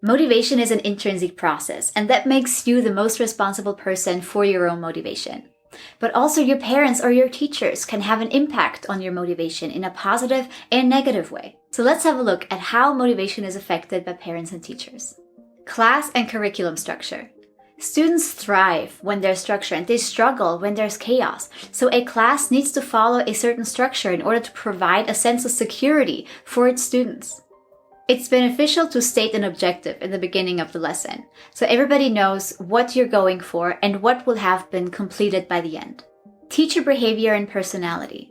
Motivation is an intrinsic process, and that makes you the most responsible person for your own motivation. But also your parents or your teachers can have an impact on your motivation in a positive and negative way. So let's have a look at how motivation is affected by parents and teachers. Class and curriculum structure. Students thrive when there's structure and they struggle when there's chaos. So a class needs to follow a certain structure in order to provide a sense of security for its students. It's beneficial to state an objective in the beginning of the lesson, so everybody knows what you're going for and what will have been completed by the end. Teacher behavior and personality.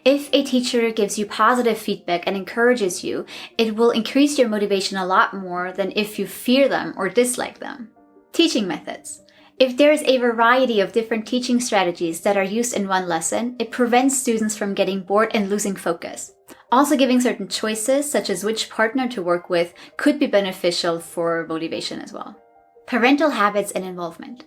If a teacher gives you positive feedback and encourages you, it will increase your motivation a lot more than if you fear them or dislike them. Teaching methods. If there is a variety of different teaching strategies that are used in one lesson, it prevents students from getting bored and losing focus. Also, giving certain choices, such as which partner to work with, could be beneficial for motivation as well. Parental habits and involvement.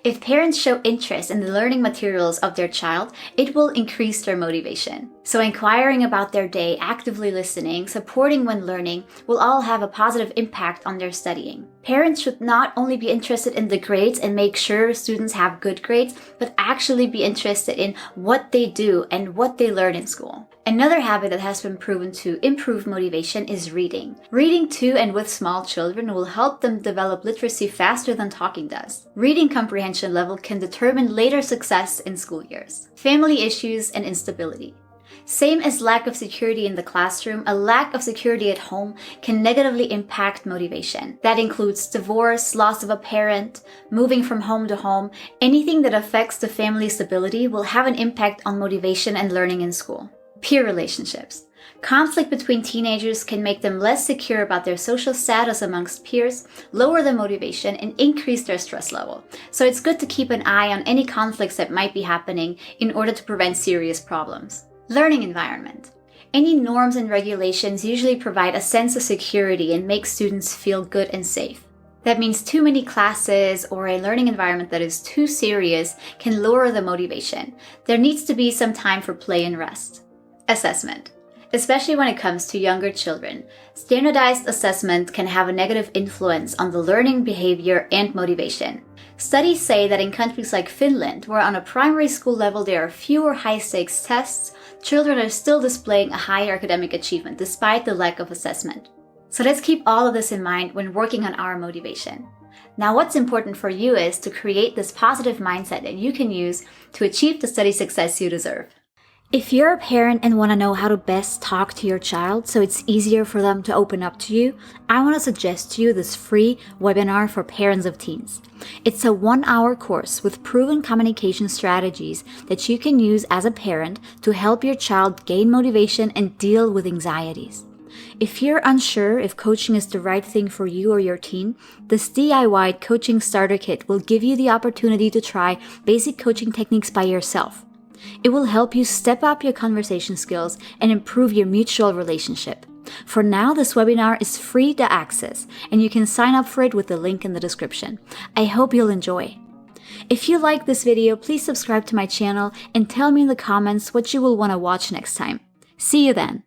If parents show interest in the learning materials of their child, it will increase their motivation. So inquiring about their day, actively listening, supporting when learning will all have a positive impact on their studying. Parents should not only be interested in the grades and make sure students have good grades, but actually be interested in what they do and what they learn in school. Another habit that has been proven to improve motivation is reading. Reading to and with small children will help them develop literacy faster than talking does. Reading comprehension level can determine later success in school years. Family issues and instability. Same as lack of security in the classroom, a lack of security at home can negatively impact motivation. That includes divorce, loss of a parent, moving from home to home. Anything that affects the family stability will have an impact on motivation and learning in school. Peer relationships. Conflict between teenagers can make them less secure about their social status amongst peers, lower their motivation, and increase their stress level. So it's good to keep an eye on any conflicts that might be happening in order to prevent serious problems. Learning environment. Any norms and regulations usually provide a sense of security and make students feel good and safe. That means too many classes or a learning environment that is too serious can lower the motivation. There needs to be some time for play and rest. Assessment. Especially when it comes to younger children, standardized assessment can have a negative influence on the learning behavior and motivation. Studies say that in countries like Finland, where on a primary school level there are fewer high-stakes tests, children are still displaying a higher academic achievement despite the lack of assessment. So let's keep all of this in mind when working on our motivation. Now, what's important for you is to create this positive mindset that you can use to achieve the study success you deserve. If you're a parent and want to know how to best talk to your child so it's easier for them to open up to you, I want to suggest to you this free webinar for parents of teens. It's a 1-hour course with proven communication strategies that you can use as a parent to help your child gain motivation and deal with anxieties. If you're unsure if coaching is the right thing for you or your teen, this DIY coaching starter kit will give you the opportunity to try basic coaching techniques by yourself. It will help you step up your conversation skills and improve your mutual relationship. For now, this webinar is free to access, and you can sign up for it with the link in the description. I hope you'll enjoy. If you like this video, please subscribe to my channel and tell me in the comments what you will want to watch next time. See you then!